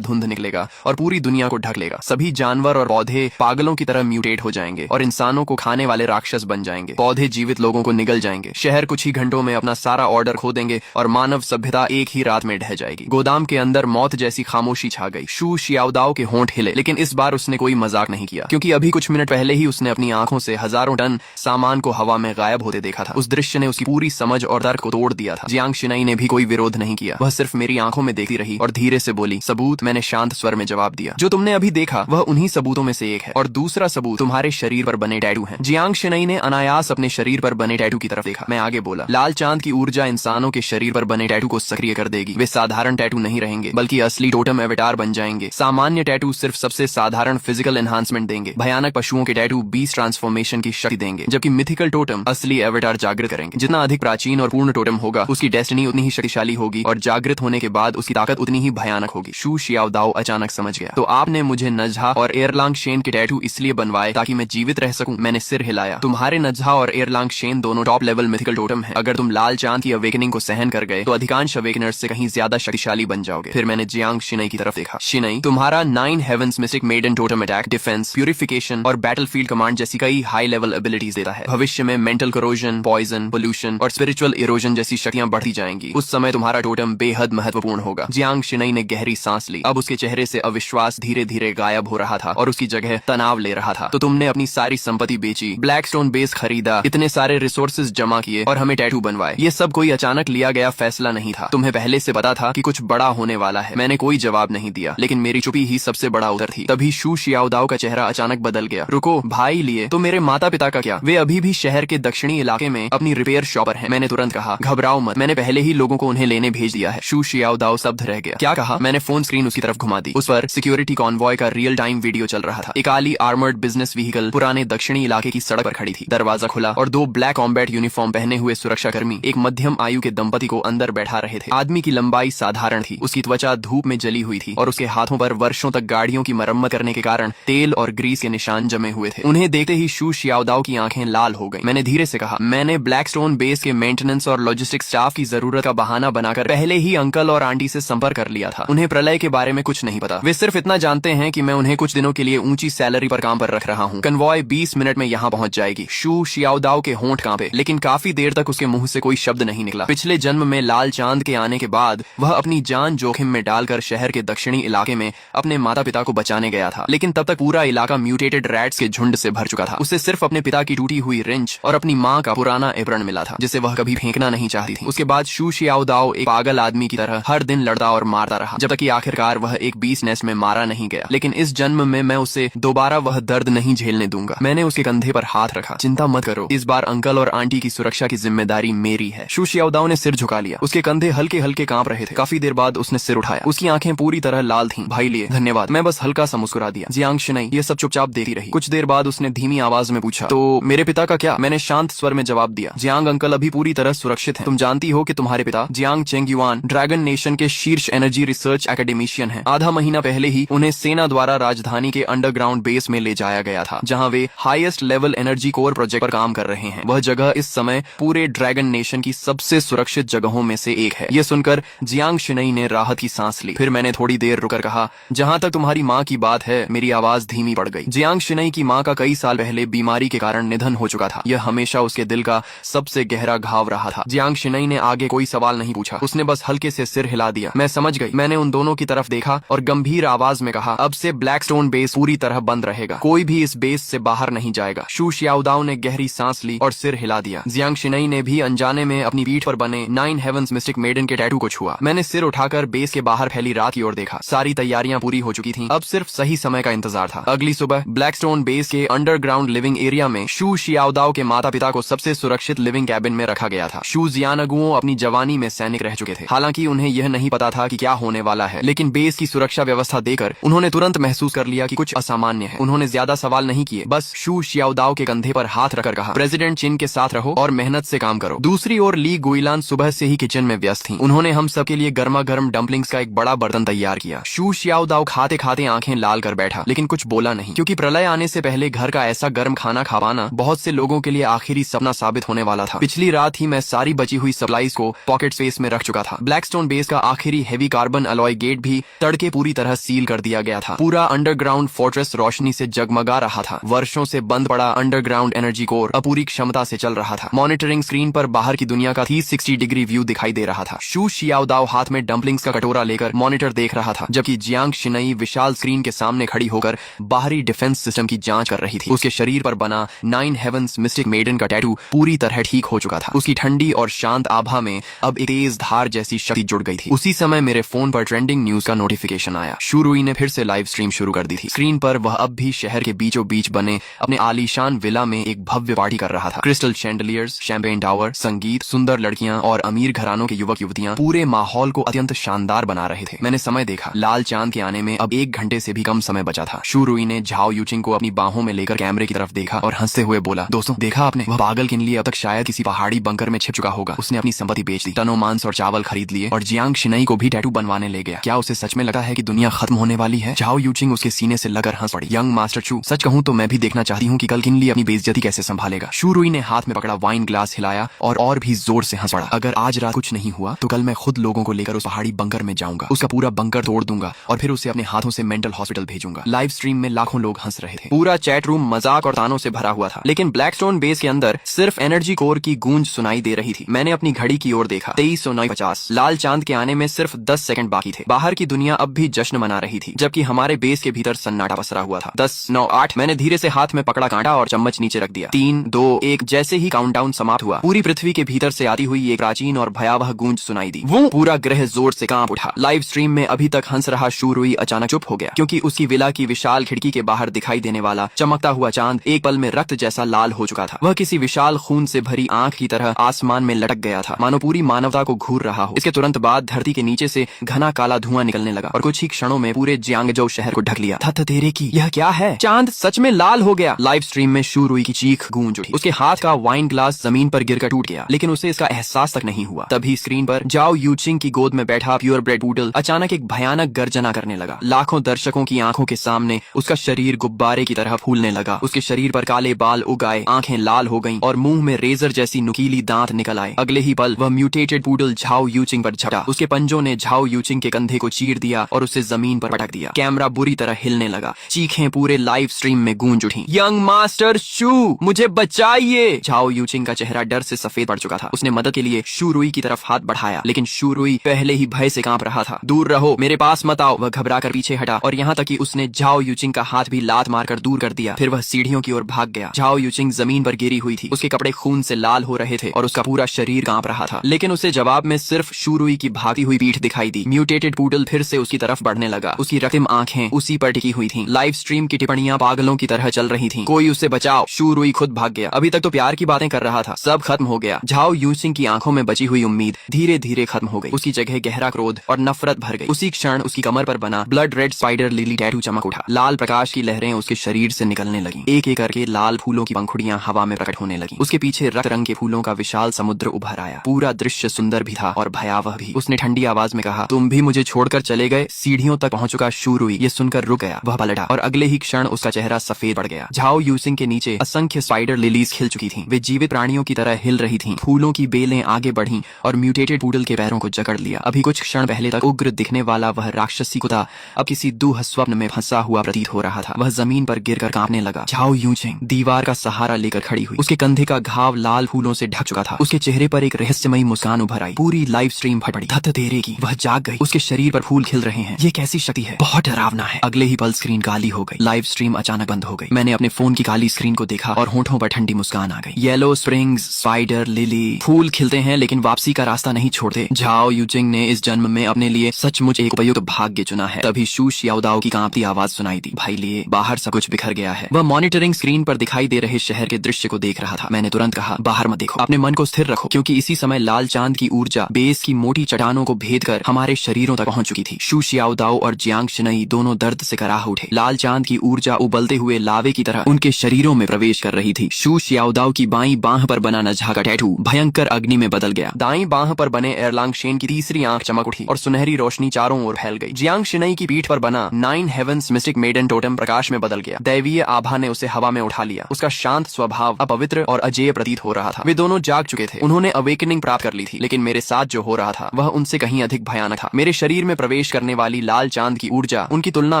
धुंध निकलेगा और पूरी दुनिया को ढक लेगा। सभी जानवर और पौधे पागलों की तरह म्यूटेट हो जाएंगे और इंसानों को खाने वाले राक्षस बन जाएंगे। पौधे जीवित लोगों को निगल जाएंगे। शहर कुछ ही घंटों में अपना सारा ऑर्डर खो देंगे और मानव सभ्यता एक ही रात में ढह जाएगी। गोदाम के अंदर मौत जैसी खामोशी छा गई। शू शियाओदाओ के होंठ हिले, लेकिन इस बार उसने कोई मजाक नहीं किया, क्योंकि अभी कुछ मिनट पहले ही उसने अपनी आंखों से हजारों टन सामान को हवा में गायब होते देखा था। उस दृश्य ने उसकी पूरी समझ और तर्क को तोड़ दिया था। जियांग शिनाई ने भी कोई विरोध नहीं किया। वह सिर्फ मेरी आंखों में देखती रही और धीरे से बोली, सबूत। मैंने शांत स्वर में जवाब दिया, जो तुमने अभी देखा वह उन्हीं सबूतों में से एक है, और दूसरा सबूत तुम्हारे शरीर पर बने टैटू हैं। जियांग शिनाई ने अनायास अपने शरीर पर बने टैटू की तरफ देखा। मैं आगे बोला, लाल चांद की ऊर्जा इंसानों के शरीर पर बने टैटू को सक्रिय कर देगी। वे साधारण टैटू नहीं रहेंगे, बल्कि असली टोटम एवेटार बन जाएंगे। सामान्य टैटू सिर्फ सबसे साधारण फिजिकल एनहांसमेंट देंगे। भयानक पशुओं के टैटू बीस्ट ट्रांसफॉर्मेशन की शक्ति देंगे, जबकि मिथिकल टोटम असली एवेटार जागृत करेंगे। जितना अधिक प्राचीन और पूर्ण टोटम होगा, उसकी डेस्टिनी उतनी ही शक्तिशाली होगी, और जागृत होने के बाद उसकी ताकत उतनी ही भयानक होगी। शू शियाओदाओ अचानक समझ गया। तो आपने मुझे नजहा और एयरलांग शेन के टैटू इसलिए बनवाए ताकि मैं जीवित रह सकूं? मैंने सिर हिलाया। तुम्हारे नजहा और एयरलांग शेन दोनों टॉप लेवल मिथिकल टोटम है। अगर तुम लाल चांद की अवेकनिंग को सहन कर गए तो अधिकांश अवेकनर्स से कहीं ज्यादा शक्तिशाली बन जाओगे। फिर मैंने जियांग शिनाई की तरफ देखा। शिनाई, तुम्हारा 9 heavens mystic maiden totem attack, defence, purification और बैटलफील्ड कमांड जैसी कई हाई लेवल एबिलिटीज देता है। भविष्य में मेंटल करोजन, पॉइजन, पोल्यूशन और स्पिरिचुअल इरोजन जैसी शक्तियां बढ़ती जाएंगी। उस समय तुम्हारा टोटम बेहद महत्वपूर्ण होगा। जियांग शिनाई ने गहरी सांस ली। अब उसके चेहरे से अविश्वास धीरे धीरे गायब हो रहा था और उसकी जगह तनाव ले रहा था। तो तुमने अपनी सारी संपत्ति बेची, ब्लैकस्टोन बेस खरीदा, इतने सारे रिसोर्सेज जमा किए और हमें टैटू बनवाए। ये सब कोई अचानक लिया गया फैसला नहीं था। तुम्हें पहले से पता था कि कुछ बड़ा होने वाला है। मैंने कोई जवाब नहीं दिया, लेकिन मेरी चुप्पी ही सबसे बड़ा उत्तर थी। तभी शू शियाओदाओ का चेहरा अचानक बदल गया। रुको, भाई लिए तो मेरे माता पिता का क्या? वे अभी भी शहर के दक्षिणी इलाके में अपनी रिपेयर शॉप पर हैं। मैंने तुरंत कहा, घबराओ मत, मैंने पहले ही लोगों को उन्हें लेने भेज दिया है। शू शियाओदाओ स्तब्ध रह गया। क्या कहा? मैंने फोन स्क्रीन उसकी तरफ घुमा दी। उस पर सिक्योरिटी कॉन्वॉय का रियल टाइम वीडियो चल रहा था। एक काली आर्मर्ड बिजनेस व्हीकल पुराने दक्षिणी इलाके की सड़क पर खड़ी थी। दरवाजा खुला और 2 ब्लैक कॉम्बैट यूनिफॉर्म पहने हुए सुरक्षाकर्मी एक मध्यम आयु के दंपति को अंदर बैठा रहे थे। आदमी की लंबाई साधारण थी, उसकी त्वचा धूप में जली हुई थी और उसके हाथों पर वर्षों तक गाड़ियों की मरम्मत करने के कारण तेल और ग्रीस के निशान जमे हुए थे। उन्हें देखते ही शू शियाओदाओ की आंखें लाल हो गईं। मैंने धीरे से कहा, मैंने ब्लैकस्टोन बेस के मेंटेनेंस और लॉजिस्टिक स्टाफ की जरूरत का बहाना बनाकर पहले ही अंकल और आंटी से संपर्क कर लिया था। उन्हें प्रलय के बारे में कुछ नहीं पता। वे सिर्फ इतना जानते हैं कि मैं उन्हें कुछ दिनों के लिए ऊंची सैलरी पर काम पर रख रहा हूँ। कन्वॉय 20 मिनट में यहाँ पहुंच जाएगी। शू शियाओदाओ के होंठ कांपे, लेकिन काफी देर तक उसके मुंह से कोई शब्द नहीं निकला। पिछले जन्म में लाल चांद के आने के बाद वह अपनी जान जोखिम में डालकर शहर के दक्षिणी इलाके में अपने माता पिता को बचाने गया था, लेकिन तब तक पूरा इलाका म्यूटेटेड रैट्स के झुंड से भर चुका था। उसे सिर्फ अपने पिता की टूटी हुई रिंच और अपनी माँ का पुराना एप्रन मिला था, जिसे वह कभी फेंकना नहीं चाहती थी। उसके बाद शू शियाओदाओ एक पागल आदमी की तरह हर दिन लड़ता और मारता रहा, जब तक कि आखिरकार वह एक बीस नेस्ट में मारा नहीं गया। लेकिन इस जन्म में मैं उसे दोबारा वह दर्द नहीं झेलने दूंगा। मैंने उसके कंधे पर हाथ रखा। चिंता मत करो, इस बार अंकल और आंटी की सुरक्षा की जिम्मेदारी मेरी है। शू शियाओदाओ ने सिर झुका लिया। उसके कंधे हल्के हल्के कांप रहे थे। काफी देर बाद उसने सिर उठाया। उसकी आंखें पूरी तरह लाल थीं। भाई लिए धन्यवाद। मैं बस हल्का सा मुस्कुरा दिया। जियांग शिनाई ये सब चुपचाप देखती रही। कुछ देर बाद उसने धीमी आवाज में पूछा, तो मेरे पिता का क्या? मैंने शांत स्वर में जवाब दिया, जियांग अंकल अभी पूरी तरह सुरक्षित हैं। तुम जानती हो कि तुम्हारे पिता जियांग चेंगयुआन ड्रैगन नेशन के शीर्ष एनर्जी रिसर्च एकेडमिशियन हैं। आधा महीना पहले ही उन्हें सेना द्वारा राजधानी के अंडरग्राउंड बेस में ले जाया गया था, जहां वे highest level energy core project पर काम कर रहे हैं। वह जगह इस समय पूरे ड्रैगन नेशन की सबसे सुरक्षित जगहों में से एक है। यह सुनकर जियांग शिनाई ने राहत की सांस ली। फिर मैंने थोड़ी देर रुकर कहा, जहां तक तुम्हारी माँ की बात है, मेरी आवाज धीमी पड़ गई। जियांग शिनाई की माँ का कई साल पहले बीमारी के कारण निधन हो चुका था। यह हमेशा उसके दिल का सबसे गहरा घाव रहा था। जियांग शिनाई ने आगे कोई सवाल नहीं पूछा। उसने बस हल्के से सिर हिला दिया। मैं समझ गई। मैंने उन दोनों की तरफ देखा और गंभीर आवाज में कहा, अब से ब्लैकस्टोन बेस पूरी तरह बंद रहेगा। कोई भी इस बेस से बाहर नहीं जाएगा। शू शियाओदाओ ने गहरी सांस ली और सिर हिला दिया। जियांग शिनाई ने भी अनजाने में अपनी पीठ पर बने 9 हेवंस मिस्टिक मेडन के टैटू को छुआ। मैंने सिर उठाकर बेस के बाहर फैली रात की ओर देखा। सारी तैयारियां पूरी हो चुकी थीं। अब सिर्फ सही समय का इंतजार था। अगली सुबह ब्लैकस्टोन बेस के अंडरग्राउंड लिविंग एरिया में शू शियाओदाओ के माता पिता को सबसे सुरक्षित लिविंग कैबिन में रखा गया था। शू जियानगुओ अपनी जवानी में सैनिक रह चुके थे। हालांकि उन्हें यह नहीं पता था कि क्या होने वाला है, लेकिन बेस की सुरक्षा व्यवस्था देकर उन्होंने तुरंत महसूस कर लिया कि कुछ असामान्य है। उन्होंने ज्यादा सवाल नहीं किए, बस शू शियाओदाओ के कंधे पर हाथ रखकर कहा, प्रेसिडेंट चिन के साथ रहो और मेहनत से काम करो। दूसरी ओर ली गुइलान सुबह से ही किचन में व्यस्त थी। उन्होंने हम सबके लिए गर्मा गर्म डम्पलिंग्स का एक बड़ा बर्तन तैयार किया। शू शियाओदाओ खाते खाते आंखें लाल कर बैठा, लेकिन कुछ बोला नहीं, क्योंकि प्रलय आने से पहले घर का ऐसा गर्म खाना खा पाना बहुत से लोगों के लिए आखिरी सपना साबित होने वाला था। पिछली रात ही मैं सारी बची हुई सप्लाईज को पॉकेट स्पेस में रख चुका था। ब्लैकस्टोन ब्लैकस्टोन बेस का आखिरी हेवी कार्बन अलॉय गेट भी तड़के पूरी तरह सील कर दिया गया था। पूरा अंडरग्राउंड फोर्ट्रेस रोशनी से जगमगा रहा था। वर्षों से बंद पड़ा अंडरग्राउंड एनर्जी कोर अपूरी क्षमता से चल रहा था। मॉनिटरिंग स्क्रीन पर बाहर की दुनिया का 360 डिग्री व्यू दिखाई दे रहा था। शू शियाओदाओ हाथ में डंपलिंग्स का कटोरा लेकर मॉनिटर देख रहा था, जबकि जियांग शिनई विशाल स्क्रीन के सामने खड़ी होकर बाहरी डिफेंस सिस्टम की जांच कर रही थी। उसके शरीर पर बना 9 हेवंस मिस्टिक मेडन का टैटू पूरी तरह ठीक हो चुका था। उसकी ठंडी और शांत आभा में अब एक तेज धार जैसी शक्ति जुड़ गई थी। उसी समय मेरे फोन पर ट्रेंडिंग न्यूज का नोटिफिकेशन आया। शू रुई ने फिर से लाइव स्ट्रीम शुरू कर दी थी। स्क्रीन पर वह अब भी शहर के बीचों बीच बने अपने आलीशान विला में एक भव्य पार्टी कर रहा था। क्रिस्टल शैंडलियर्स, शैंपेन टावर, संगीत, सुंदर लड़कियां और अमीर घरानों के युवक युवतियां पूरे माहौल को अत्यंत शानदार बना रहे थे। मैंने समय देखा। लाल चांद के आने में अब 1 घंटे से भी कम समय बचा था। शू रुई ने झाओ यूचिंग को अपनी बाहों में लेकर कैमरे की तरफ देखा और हंसते हुए बोला, दोस्तों देखा आपने, वह पागल के लिए अब तक शायद किसी पहाड़ी बंकर में छिप चुका होगा। उसने अपनी संपत्ति बेच दी, टनों मांस और चावल खरीद लिए और जियांग शिनई को भी टैटू बनवाने ले गया। क्या उसे सच में लगा है कि दुनिया खत्म होने वाली है? झाओ यूचिंग उसके सीने से लगकर हंस पड़ी। यंग मास्टर चू, सच कहूं तो मैं भी देखना चाहती हूँ कि कल किनली अपनी बेइज्जती कैसे संभालेगा। शू रुई ने हाथ में पकड़ा वाइन ग्लास हिलाया और भी जोर से हंस पड़ा। अगर आज रात कुछ नहीं हुआ तो कल मैं खुद लोगों को लेकर उस पहाड़ी बंकर में जाऊंगा, उसका पूरा बंकर तोड़ दूंगा और फिर उसे अपने हाथों से मेंटल हॉस्पिटल भेजूंगा। लाइव स्ट्रीम में लाखों लोग हंस रहे थे। पूरा चैट रूम मजाक और तानों से भरा हुआ था, लेकिन ब्लैकस्टोन बेस के अंदर सिर्फ एनर्जी कोर की गूंज सुनाई दे रही थी। मैंने अपनी घड़ी की ओर देखा। 23:50। लाल चांद के आने में सिर्फ 10 सेकंड बाकी थे। बाहर की दुनिया अब भी जश्न मना रही थी, जबकि हमारे बेस के भीतर सन्नाटा पसरा हुआ था। 10:09:08। मैंने धीरे से हाथ में पकड़ा कांटा और चम्मच नीचे रख दिया। 3-2-1 जैसे ही काउंटडाउन समाप्त हुआ, पूरी पृथ्वी के भीतर से आती हुई एक प्राचीन और भयावह गूंज सुनाई दी। वो पूरा ग्रह जोर से कांप उठा। लाइव स्ट्रीम में अभी तक हंस रहा शू रुई अचानक चुप हो गया, क्योंकि उसकी विला की विशाल खिड़की के बाहर दिखाई देने वाला चमकता हुआ चांद एक पल में रक्त जैसा लाल हो चुका था। वह किसी विशाल खून से भरी आंख की तरह आसमान में लटक गया था, मानो पूरी मानवता को घूर रहा हो। इसके तुरंत बाद धरती के नीचे से घना काला धुआं निकलने लगा और कुछ ही क्षणों में पूरे जियांगजो शहर को ढक लिया। थत तेरे की, यह क्या है? चांद सच में लाल हो गया। लाइव स्ट्रीम में शू रुई की चीख गूंज उठी। उसके हाथ का वाइन ग्लास जमीन पर गिरकर टूट गया, लेकिन उसे इसका एहसास तक नहीं हुआ। तभी स्क्रीन पर जाओ यूचिंग की गोद में बैठा प्योर ब्रेड पूडल अचानक एक भयानक गर्जना करने लगा। लाखों दर्शकों की आंखों के सामने उसका शरीर गुब्बारे की तरह फूलने लगा। उसके शरीर पर काले बाल उग आए, आंखें लाल हो गईं और मुंह में रेजर जैसी नुकीली दांत निकल आए। अगले ही पल वह म्यूटेटेड पूडल झाओ यूचिंग पर झपटा। उसके पंजों ने झाओ यूचिंग के कंधे को चीर दिया और उसे जमीन पर पटक दिया। कैमरा बुरी तरह हिलने लगा। चीखें पूरे लाइव स्ट्रीम में गूंज उठी। यंग मास्टर शू, मुझे बचाइए! झाओ यूचिंग का चेहरा डर से सफेद पड़ चुका था। उसने मदद के लिए शू रुई की तरफ हाथ बढ़ाया, लेकिन शू रुई पहले ही भय से कांप रहा था। दूर रहो, मेरे पास मत आओ। वह घबरा कर पीछे हटा और यहाँ तक कि उसने झाओ यूचिंग का हाथ भी लात मारकर दूर कर दिया। फिर वह सीढ़ियों की ओर भाग गया। झाओ यूचिंग जमीन पर गिरी हुई थी। उसके कपड़े खून से लाल हो रहे थे और उसका पूरा शरीर कांप रहा था, लेकिन उसे जवाब में सिर्फ शू रुई की भागती हुई पीठ दिखाई दी। म्यूटेटेड पूडल फिर से उसकी तरफ बढ़ने लगा। उसकी रक्तिम आंखें उसी पर टिकी हुई थीं। लाइव स्ट्रीम की टिप्पणियां पागलों की तरह चल रही थीं। कोई उसे बचाओ। शू रुई खुद भाग गया। अभी तक तो प्यार की बातें कर रहा था, सब खत्म हो गया। झाओ यूचिंग की आंखों में बची हुई उम्मीद धीरे धीरे खत्म हो गई। उसकी जगह गहरा क्रोध और नफरत भर गई। उसी क्षण उसकी कमर पर बना blood red spider lily tattoo चमक उठा। लाल प्रकाश की लहरें उसके शरीर से निकलने लगी। एक एक करके लाल फूलों की पंखुड़ियां हवा में प्रकट होने लगी। उसके पीछे रक्त रंग के फूलों का विशाल समुद्र उभर आया। पूरा दृश्य सुंदर भी था और भयावह भी। उसने ठंडी आवाज में कहा, तुम भी मुझे छोड़कर चले गए? सीढ़ियों तक पहुंच चुका शू रुई ये सुनकर रुक गया। वह पलटा और अगले ही क्षण उसका चेहरा सफेद पड़ गया। झाओ यूचिंग के नीचे असंख्य स्पाइडर लिलीज खिल चुकी थीं। वे जीवित प्राणियों की तरह हिल रही थीं। फूलों की बेलें आगे बढ़ीं और म्यूटेटेड पूडल के पैरों को जकड़ लिया। अभी कुछ क्षण पहले तक उग्र दिखने वाला वह राक्षसी कुत्ता अब किसी दुह स्वप्न में फंसा हुआ प्रतीत हो रहा था। वह जमीन पर गिरकर कांपने लगा। झाओ यूचिंग दीवार का सहारा लेकर खड़ी हुई। उसके कंधे का घाव लाल फूलों से ढक चुका था। उसके चेहरे पर एक रहस्यमयी मुस्कान उभर आई। पूरी लाइव स्ट्रीम फट पड़ी। धत तेरे की, वह जाग गई। उसके शरीर पर फूल खिल रहे हैं। ये कैसी शक्ति है? बहुत डरावना है। अगले ही पल स्क्रीन काली हो गई। लाइव स्ट्रीम अचानक बंद हो गई। मैंने अपने फोन की काली स्क्रीन को देखा और होठों पर ठंडी मुस्कान आ गई। येलो स्प्रिंग्स, स्पाइडर, लिली, फूल खिलते हैं लेकिन वापसी का रास्ता नहीं छोड़ते। झाओ यूचिंग ने इस जन्म में अपने लिए सचमुच एक उपयुक्त भाग्य चुना है। तभी शू शियाओदाओ की कांपती आवाज सुनाई दी, भाई लिए बाहर सब कुछ बिखर गया है। वह मॉनिटरिंग स्क्रीन पर दिखाई दे रहे शहर के दृश्य को देख रहा था। मैंने तुरंत कहा, बाहर मत देखो, अपने मन को स्थिर रखो, क्योंकि इसी समय लाल चांद की ऊर्जा बेस की मोटी चट्टानों को भेद कर हमारे शरीरों तक पहुंच चुकी थी। शू शियाओदाओ और जियांग शिनई दोनों दर्द से कराह उठे। लाल चांद की ऊर्जा उबलते हुए लावे की तरह उनके शरीरों में प्रवेश कर रही थी। शू शियाओदाओ की बाईं बांह पर बना नजहा का टैटू भयंकर अग्नि में बदल गया। दाईं बांह पर बने एरलांग शेन की तीसरी आंख चमक उठी और सुनहरी रोशनी चारों ओर फैल गई। जियांग शिनई की पीठ पर बना 9 हेवंस मिस्टिक मेडन टोटम प्रकाश में बदल गया। दैवीय आभा ने उसे हवा में उठा लिया। उसका शांत स्वभाव अपवित्र और अजेय प्रतीत हो रहा था। वे दोनों जाग चुके थे। उन्होंने अवेकनिंग प्राप्त कर ली थी, लेकिन मेरे साथ जो हो रहा था वह उनसे कहीं अधिक भयानक था। मेरे शरीर में प्रवेश करने वाली लाल चांद की ऊर्जा उनकी तुलना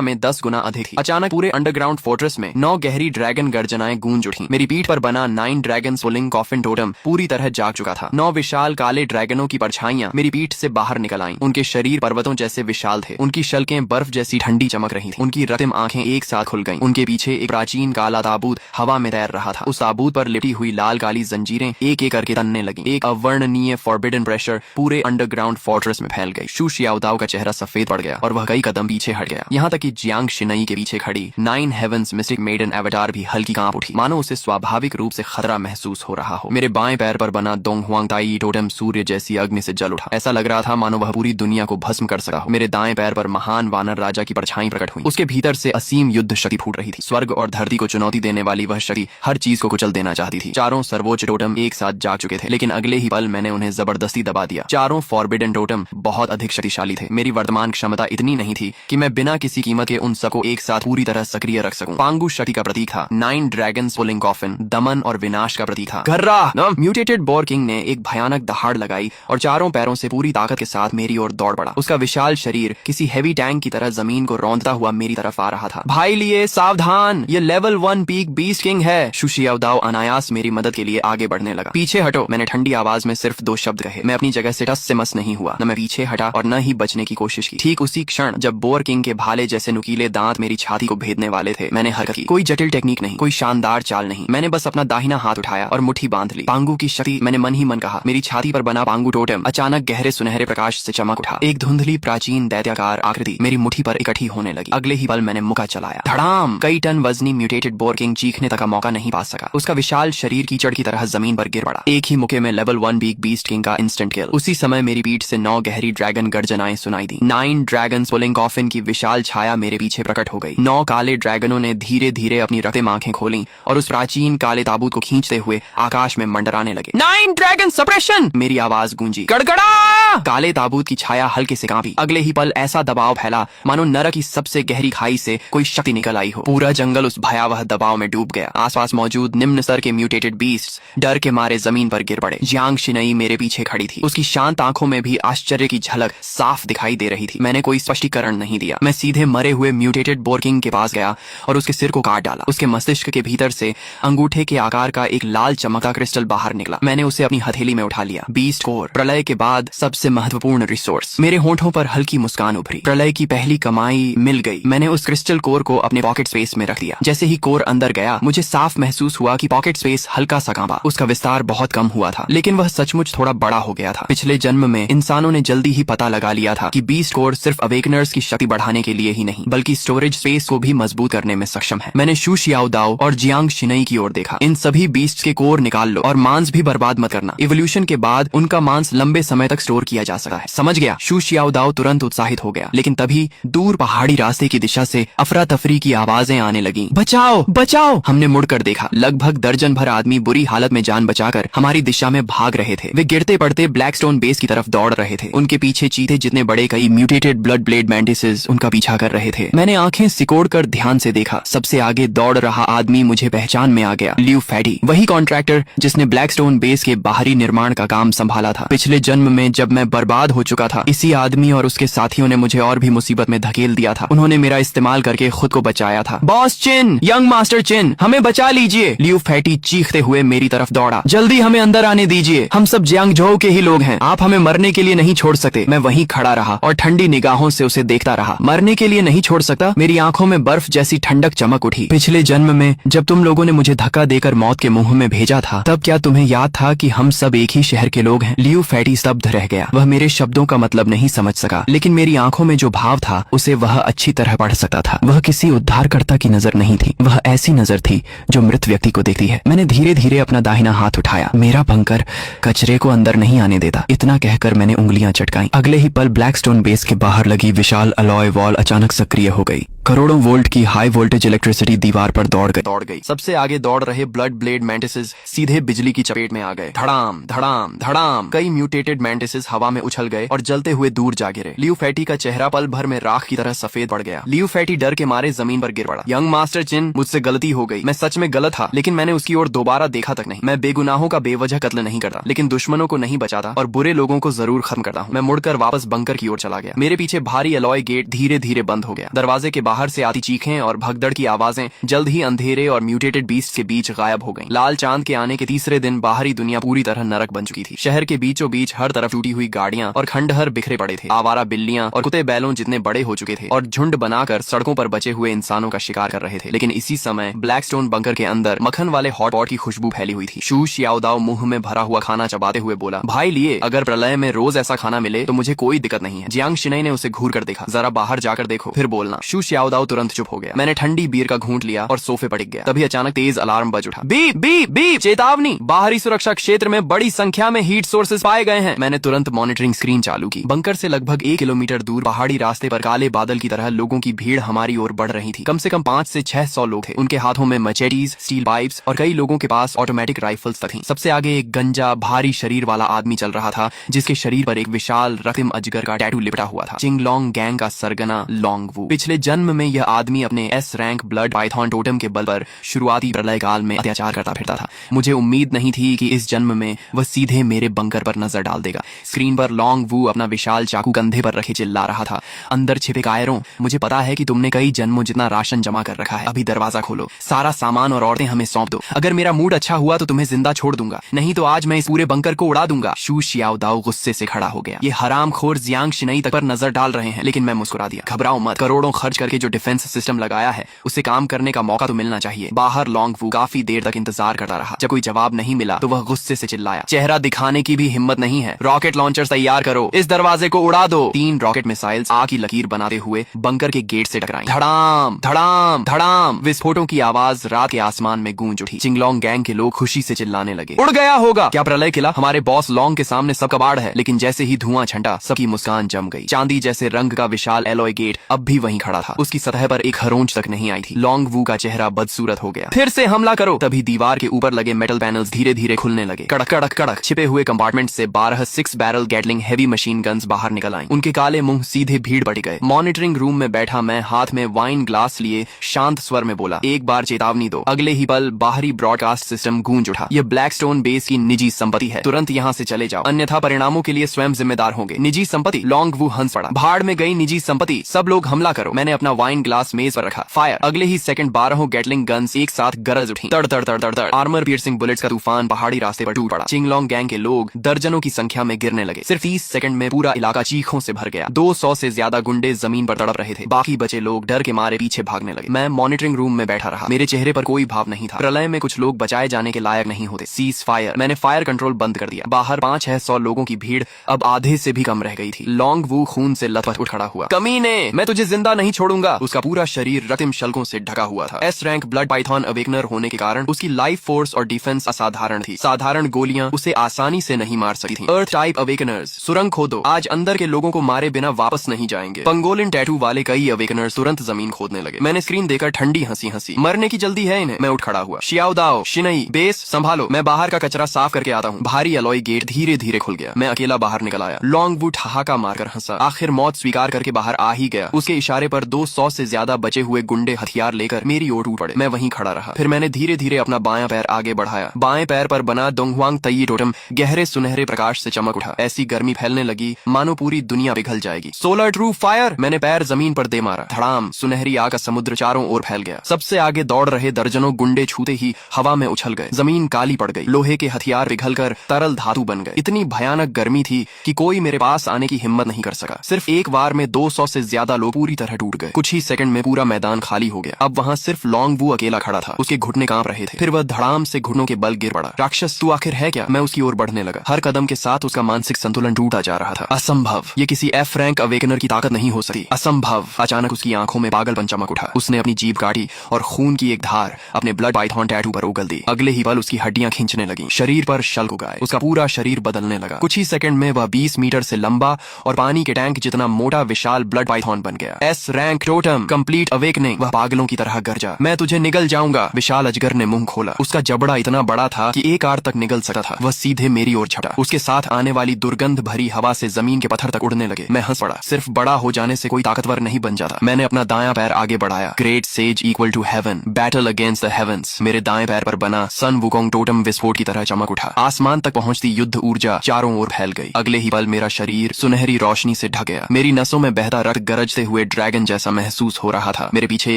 में 10 गुना अधिक थी। अचानक पूरे अंडरग्राउंड फोर्ट्रेस में 9 गहरी ड्रैगन गर्जनाएं गूंज उठी। मेरी पीठ पर बना 9 ड्रैगन पुलिंग कॉफिन टोटम पूरी तरह जाग चुका था। 9 विशाल काले ड्रैगनों की परछाइयां मेरी पीठ से बाहर निकल आईं। उनके शरीर पर्वतों जैसे विशाल थे। उनकी शल्कें बर्फ जैसी ठंडी चमक रही थी। उनकी रक्तम आंखें एक साथ खुल गईं। उनके पीछे एक प्राचीन काला ताबूत हवा में तैर रहा था। उस ताबूत पर लिपटी हुई लाल काली जंजीरें एक एक करके तनने लगी। एक अवर्णनीय फॉरबिडन प्रेशर पूरे अंडरग्राउंड फोर्ट्रेस में फैल गई। शू शियाओदाओ का चेहरा सफेद पड़ गया और वह कई कदम पीछे हट गया। यहाँ तक कि जियांग शिनई के पीछे खड़ी 9 हेवंस मिस्टिक मेडन एवटार भी हल्की कांप उठी, मानो उसे स्वाभाविक रूप से खतरा महसूस हो रहा हो। मेरे बाएं पैर पर बना दोंग हुआंग ताई टोटम सूर्य जैसी अग्नि से जल उठा। ऐसा लग रहा था मानो वह पूरी दुनिया को भस्म कर सका हो। मेरे दाएं पैर पर महान वानर राजा की परछाई प्रकट हुई। उसके भीतर से असीम युद्ध शक्ति फूट रही थी। स्वर्ग और धरती को चुनौती देने वाली वह शक्ति हर चीज को कुचल देना चाहती थी। चारों सर्वोच्च टोटम एक साथ जाग चुके थे, लेकिन अगले ही पल मैंने उन्हें जबरदस्ती दबा दिया। चारों फॉरबिडन टोटम बहुत अधिक शक्तिशाली थे। मेरी वर्तमान क्षमता इतनी नहीं थी कि मैं बिना किसी कीमत के उन सबको एक साथ पूरी तरह सक्रिय रख सकूं। पांगु शक्ति का प्रतीक था। 9 ड्रैगन पुलिंग कॉफिन दमन और विनाश का प्रतीक था। गर्रा! म्यूटेटेड बोर किंग ने एक भयानक दहाड़ लगाई और चारों पैरों से पूरी ताकत के साथ मेरी ओर दौड़ पड़ा। उसका विशाल शरीर किसी हैवी टैंक की तरह जमीन को रौंदता हुआ मेरी तरफ आ रहा था। भाई लिए सावधान, ये लेवल 1 पीक बीस्ट किंग है। शू शियाओदाओ अनायास मेरी मदद के लिए आगे बढ़ने लगा। पीछे हटो, मैंने ठंडी आवाज में सिर्फ 2 शब्द कहे। मैं अपनी जगह से टस से मस नहीं हुआ। न मैं पीछे हटा और न ही बचने की कोशिश की। ठीक उसी क्षण जब बोर किंग के भाले जैसे नुकीले दांत मेरी छाती को भेदने वाले थे, मैंने हरकत की। कोई जटिल टेक्निक नहीं, कोई शानदार चाल नहीं। मैंने बस अपना दाहिना हाथ उठाया और मुट्ठी बांध ली। पांगु की शक्ति, मैंने मन ही मन कहा। मेरी छाती पर बना पांगु टोटेम अचानक गहरे सुनहरे प्रकाश से चमक उठा। एक धुंधली प्राचीन दैत्याकार आकृति मेरी मुट्ठी पर इकट्ठी होने लगी। अगले ही पल मैंने मुक्का चलाया। धड़ाम! कई टन वजनी म्यूटेटेड बोर किंग चीखने तक का मौका नहीं पा सका। उसका विशाल शरीर कीचड़ की तरह जमीन पर गिर पड़ा। एक ही मुक्के में लेवल 1 पीक बीस्ट किंग का इंस्टेंट किल। उसी समय मेरी पीठ से 9 गहरी ड्रैगन गर्जनाएं सुनाई दी। 9 ड्रैगन पुलिंग कॉफिन की विशाल छाया मेरे पीछे प्रकट हो गई। 9 काले ड्रैगनों ने धीरे धीरे अपनी रक्तम आंखें खोली और उस प्राचीन काले ताबूत को खींचते हुए आकाश में मंडराने लगे। 9 ड्रैगन सप्रेशन! मेरी आवाज गूंजी। गड़गड़ा! काले ताबूत की छाया हल्के से कांपी। अगले ही पल ऐसा दबाव फैला मानो नरक की सबसे गहरी खाई से कोई शक्ति निकल आई हो। पूरा जंगल उस भयावह दबाव में डूब गया। आसपास मौजूद निम्न स्तर के म्यूटेटेड बीस्ट्स डर के मारे जमीन पर गिर पड़े। जियांग शिनई मेरे पीछे खड़ी थी। उसकी शांत आंखों में भी आश्चर्य की झलक साफ दिखाई दे रही थी। मैंने कोई स्पष्टीकरण नहीं दिया। मैं सीधे मरे हुए म्यूटेटेड बोर किंग के पास गया और उसके सिर को काट डाला। उसके मस्तिष्क के भीतर से अंगूठे के आकार का एक लाल चमकता क्रिस्टल बाहर निकला। मैंने उसे अपनी हथेली में उठा लिया। बीस्ट कोर, प्रलय के बाद सबसे महत्वपूर्ण रिसोर्स। मेरे होठों पर हल्की मुस्कान उभरी। प्रलय की पहली कमाई मिल गई। मैंने उस क्रिस्टल कोर को अपने पॉकेट स्पेस में रख दिया। जैसे ही कोर अंदर गया, मुझे साफ महसूस हुआ कि पॉकेट स्पेस हल्का सा कांपा। उसका विस्तार बहुत कम हुआ था, लेकिन वह सचमुच थोड़ा बड़ा हो गया था। पिछले जन्म में इंसानों ने जल्दी ही पता लगा लिया था कि बीस्ट कोर सिर्फ अवेकनर्स की शक्ति बढ़ाने के लिए ही नहीं, बल्कि स्टोरेज स्पेस को भी मजबूत करने में सक्षम है। मैंने शू शियाओदाओ और जियांग शिनई की ओर देखा। इन सभी बीस्ट्स के कोर निकाल लो और मांस भी बर्बाद मत करना। इवोल्यूशन के बाद उनका मांस लंबे समय तक स्टोर किया जा सकता है। समझ गया? शू शियाओदाओ तुरंत उत्साहित हो गया, लेकिन तभी दूर पहाड़ी रास्ते की दिशा से अफरा तफरी की आवाजें आने लगी। बचाओ! बचाओ! हमने मुड़कर देखा। लगभग दर्जन भर आदमी बुरी हालत में जान बचाकर हमारी दिशा में भाग रहे थे। वे गिरते पड़ते ब्लैकस्टोन बेस की तरफ दौड़ रहे थे। उनके पीछे चीते जितने बड़े कई म्यूटेटेड ब्लड ब्लेड मैंटिसेस उनका पीछा कर रहे थे। मैंने आंखें सिकोड़कर ध्यान से देखा। सबसे आगे दौड़ रहा आदमी मुझे पहचान में आ गया। लियू फैटी, वही कॉन्ट्रैक्टर जिसने ब्लैकस्टोन बेस के बाहरी निर्माण का काम संभाला था। पिछले जन्म में जब मैं बर्बाद हो चुका था, इसी आदमी और उसके साथियों ने मुझे और भी मुसीबत में धकेल दिया था। उन्होंने मेरा इस्तेमाल करके खुद को बचाया था। बॉस चिन, यंग मास्टर चिन, हमें बचा लीजिए! लियू फैटी चीखते हुए मेरी तरफ दौड़ा। जल्दी हमें अंदर आने दीजिए, हम सब जियांगझोउ के ही लोग हैं। आप हमें मरने के लिए नहीं छोड़ सकते। मैं वहीं खड़ा रहा और ठंडी निगाहों से उसे देखता रहा। मरने के लिए नहीं छोड़ सकता? मेरी आंखों में बर्फ जैसी ठंडक चमक उठी। पिछले जन्म में जब तुम लोगों ने मुझे धक्का देकर मौत के मुंह में भेजा था, तब क्या तुम्हें याद था कि हम सब एक ही शहर के लोग हैं? लियू फैटी स्तब्ध रह गया। वह मेरे शब्दों का मतलब नहीं समझ सका, लेकिन मेरी आंखों में जो भाव था उसे वह अच्छी तरह पढ़ सकता था। वह किसी उद्धारकर्ता की नजर नहीं थी, वह ऐसी नजर थी जो मृत व्यक्ति को देखती है। मैंने धीरे धीरे अपना दाहिना हाथ उठाया। मेरा बंकर कचरे को अंदर नहीं आने देता, इतना कहकर मैंने उंगलियां चटकाई। अगले ही पल ब्लैकस्टोन बेस के बाहर लगी विशाल अलॉय वॉल अचानक सक्रिय हो गई। करोड़ों वोल्ट की हाई वोल्टेज इलेक्ट्रिसिटी दीवार पर दौड़ गई। सबसे आगे दौड़ रहे ब्लड ब्लेड मैंटिसेस सीधे बिजली की चपेट में आ गए। धड़ाम धड़ाम धड़ाम, कई म्यूटेटेड मैंटिसेस हवा में उछल गए और जलते हुए दूर जा गिरे। लियू फैटी का चेहरा पल भर में राख की तरह सफेद पड़ गया। लियू फैटी डर के मारे जमीन पर गिर पड़ा। यंग मास्टर चिन, मुझसे गलती हो गई। मैं सच में गलत था, लेकिन मैंने उसकी ओर दोबारा देखा तक नहीं। मैं बेगुनाहों का बेवजह कत्ल नहीं करता, लेकिन दुश्मनों को नहीं बचाता और बुरे लोगों को जरूर खत्म करता हूँ। मैं मुड़कर वापस बंकर की ओर चला गया। मेरे पीछे भारी अलॉय गेट धीरे धीरे बंद हो गया। दरवाजे के बाहर से आती चीखें और भगदड़ की आवाजें जल्द ही अंधेरे और म्यूटेटेड बीस्ट के बीच गायब हो गईं। लाल चांद के आने के तीसरे दिन बाहरी दुनिया पूरी तरह नरक बन चुकी थी। शहर के बीचों बीच हर तरफ टूटी हुई गाड़ियां और खंडहर बिखरे पड़े थे। आवारा बिल्लियां और कुत्ते बैलों जितने बड़े हो चुके थे और झुंड बनाकर सड़कों पर बचे हुए इंसानों का शिकार कर रहे थे। लेकिन इसी समय ब्लैकस्टोन बंकर के अंदर मक्खन वाले हॉट पॉट की खुशबू फैली हुई थी। शू शियाओदाओ मुंह में भरा हुआ खाना चबाते हुए बोला, भाई लिए, अगर प्रलय में रोज ऐसा खाना मिले तो मुझे कोई दिक्कत नहीं है। जियांग शिनई ने उसे घूर कर देखा। जरा बाहर जाकर देखो, फिर बोलना। शू शियाओदाओ तुरंत चुप हो गया। मैंने ठंडी बीयर का घूंट लिया और सोफे पर टिक गया। तभी अचानक तेज अलार्म बज उठा। बीप बीप बीप, चेतावनी, बाहरी सुरक्षा क्षेत्र में बड़ी संख्या में हीट सोर्सेज पाए गए हैं। मैंने तुरंत मॉनिटरिंग स्क्रीन चालू की। बंकर से लगभग 1 किलोमीटर दूर पहाड़ी रास्ते पर काले बादल की तरह लोगों की भीड़ हमारी ओर बढ़ रही थी। कम से कम 500 से 600 लोग थे। उनके हाथों में मचेटीज, स्टील पाइप्स और कई लोगों के पास ऑटोमेटिक राइफल्स तक थीं। सबसे आगे एक गंजा भारी शरीर वाला आदमी चल रहा था, जिसके शरीर पर एक विशाल रक्तिम अजगर का टैटू लिपटा हुआ था। चिंगलोंग गैंग का सरगना लोंग वू। पिछले जन्म में यह आदमी अपने S rank blood Python totem के बल पर शुरुआती प्रलय काल में अत्याचार करता फिरता था। मुझे उम्मीद नहीं थी कि इस जन्म में वह सीधे मेरे बंकर पर नजर डाल देगा। स्क्रीन पर लोंग वू अपना विशाल चाकू कंधे पर रखे चिल्ला रहा था, अंदर छिपे कायरों, मुझे पता है कि तुमने कई जन्मों जितना राशन जमा कर रखा है। अभी दरवाजा खोलो, सारा सामान और औरतें हमें सौंप दो। अगर मेरा मूड अच्छा हुआ तो तुम्हें जिंदा छोड़ दूंगा, नहीं तो आज मैं इस पूरे बंकर को उड़ा दूंगा। शू शियाओदाओ गुस्से से खड़ा हो गया। ये हरामखोर जियांग शिनई तक पर नजर डाल रहे हैं। लेकिन मैं मुस्कुरा दिया। घबराओ मत, करोड़ों खर्च करके जो डिफेंस सिस्टम लगाया है उसे काम करने का मौका तो मिलना चाहिए। बाहर लोंग वू काफी देर तक इंतजार करता रहा। जब कोई जवाब नहीं मिला तो वह गुस्से से चिल्लाया, चेहरा दिखाने की भी हिम्मत नहीं है, रॉकेट लॉन्चर तैयार करो, इस दरवाजे को उड़ा दो। 3 रॉकेट मिसाइल्स आग की लकीर बनाते हुए बंकर के गेट से टकराई। धड़ाम धड़ाम धड़ाम, विस्फोटों की आवाज रात के आसमान में गूंज उठी। चिंगलोंग गैंग के लोग खुशी से चिल्लाने लगे, उड़ गया होगा। क्या प्रलय किला? हमारे बॉस लोंग के सामने सब कबाड़ है। लेकिन जैसे ही धुआं छंटा, सबकी मुस्कान जम गई। चांदी जैसे रंग का विशाल एलॉय गेट अब भी वहीं खड़ा था। उसकी सतह पर एक खरोंच तक नहीं आई थी। लोंग वू का चेहरा बदसूरत हो गया। फिर से हमला करो। तभी दीवार के ऊपर लगे मेटल पैनल्स धीरे धीरे खुलने लगे। कड़क कड़क कड़क, छिपे हुए कंपार्टमेंट से 12 6 barrel Gatling heavy machine guns बाहर निकल आईं। उनके काले मुंह सीधे भीड़ बढ़ गए। मॉनिटरिंग रूम में बैठा मैं हाथ में वाइन ग्लास लिए शांत स्वर में बोला, एक बार चेतावनी दो। अगले ही पल बाहरी ब्रॉडकास्ट सिस्टम गूंज उठा, यह ब्लैकस्टोन बेस की निजी संपत्ति है, तुरंत यहाँ से चले जाओ, अन्यथा परिणामों के लिए स्वयं जिम्मेदार होंगे। निजी संपत्ति? लोंग वू हंस पड़ा। भाड़ में गई निजी संपत्ति, सब लोग हमला करो। मैंने अपना वाइन ग्लास मेज पर रखा। फायर। अगले ही सेकंड 12 गैटलिंग गन्स एक साथ गरज उठी। तड़ तड़ तड़ तड़ तड़, आर्मर पियर्सिंग बुलेट्स का तूफान पहाड़ी रास्ते पर टूट पड़ा। चिंगलोंग गैंग के लोग दर्जनों की संख्या में गिरने लगे। सिर्फ 30 सेकंड में पूरा इलाका चीखों से भर गया। 200 से ज्यादा गुंडे जमीन पर तड़प रहे थे। बाकी बचे लोग डर के मारे पीछे भागने लगे। मैं मॉनिटरिंग रूम में बैठा रहा। मेरे चेहरे पर कोई भाव नहीं था। प्रलय में कुछ लोग बचाए जाने के लायक नहीं होते। Cease fire. मैंने फायर कंट्रोल बंद कर दिया। बाहर 500-600 लोगों की भीड़ अब आधे से भी कम रह गई थी। लोंग वू खून से लथपथ उठ खड़ा हुआ। कमीने, मैं तुझे जिंदा नहीं छोड़ूंगा। उसका पूरा शरीर रक्तिम शल्कों से ढका हुआ था। S rank blood Python awakener होने के कारण उसकी लाइफ फोर्स और डिफेंस असाधारण थी। साधारण गोलियां उसे आसानी से नहीं मार सकती थीं। अर्थ टाइप अवेकनर्स, सुरंग खोदो, आज अंदर के लोगों को मारे बिना वापस नहीं जाएंगे। पंगोलिन टैटू वाले कई अवेकनर्स तुरंत जमीन खोदने लगे। मैंने स्क्रीन देखकर ठंडी हंसी हंसी। मरने की जल्दी है इन्हें। मैं उठ खड़ा हुआ। शियाओदाओ, शिनई, बेस संभालो, मैं बाहर का कचरा साफ करके आता हूँ। भारी अलॉय गेट धीरे धीरे खुल गया। मैं अकेला बाहर निकल आया। लोंग वू ठहाका मारकर हंसा। आखिर मौत स्वीकार करके बाहर आ ही गया। उसके इशारे पर 200 से ज्यादा बचे हुए गुंडे हथियार लेकर मेरी ओर टूट पड़े। मैं वहीं खड़ा रहा। फिर मैंने धीरे धीरे अपना बायां पैर आगे बढ़ाया। बाएं पैर पर बना दोंगहुआंग तई टोटम गहरे सुनहरे प्रकाश से चमक उठा। ऐसी गर्मी फैलने लगी मानो पूरी दुनिया पिघल जाएगी। Solar true fire. मैंने पैर जमीन पर दे मारा। धड़ाम, सुनहरी आग का समुद्र चारों ओर फैल गया। सबसे आगे दौड़ रहे दर्जनों गुंडे छूते ही हवा में उछल गए। जमीन काली पड़ गई। लोहे के हथियार पिघलकर तरल धातु बन गए। इतनी भयानक गर्मी थी कि कोई मेरे पास आने की हिम्मत नहीं कर सका। सिर्फ एक बार में 200 से ज्यादा लोग पूरी तरह टूट गए। कुछ ही सेकंड में पूरा मैदान खाली हो गया। अब वहाँ सिर्फ लोंग वू अकेला खड़ा था। उसके घुटने कांप रहे थे। फिर वह धड़ाम से घुटनों के बल गिर पड़ा। राक्षस, तू आखिर है क्या? मैं उसकी ओर बढ़ने लगा। हर कदम के साथ उसका मानसिक संतुलन टूटा जा रहा था। असंभव, ये किसी एफ रैंक अवेकनर की ताकत नहीं हो सकती। असंभव। अचानक उसकी आंखों में पागलपन चमक उठा। उसने अपनी जीभ काटी और खून की एक धार अपने ब्लड पाइथन टैटू पर उगल दी। अगले ही पल उसकी हड्डियां खींचने लगी। शरीर पर शल्क उगाए। उसका पूरा शरीर बदलने लगा। कुछ ही सेकंड में वह 20 मीटर से लंबा और पानी के टैंक जितना मोटा विशाल ब्लड पाइथन बन गया। S rank totem complete awakening. वह पागलों की तरह गरजा, मैं तुझे निगल जाऊंगा। विशाल अजगर ने मुंह खोला। उसका जबड़ा इतना बड़ा था कि एक आर तक निगल सकता था। वह सीधे मेरी ओर झपटा। उसके साथ आने वाली दुर्गंध भरी हवा से जमीन के पत्थर तक उड़ने लगे। मैं हंस पड़ा। सिर्फ बड़ा हो जाने से कोई ताकतवर नहीं बन जाता। मैंने अपना दायां पैर आगे बढ़ाया। Great sage equal to heaven, battle against the heavens. मेरे दाएं पैर पर बना सन वुकोंग टोटम विस्फोट की तरह चमक उठा। आसमान तक पहुंचती युद्ध ऊर्जा चारों ओर फैल गई। अगले ही पल मेरा शरीर सुनहरी रोशनी से ढक गया। मेरी नसों में बहता रक्त गरजते हुए ड्रैगन जैसा महसूस हो रहा था। मेरे पीछे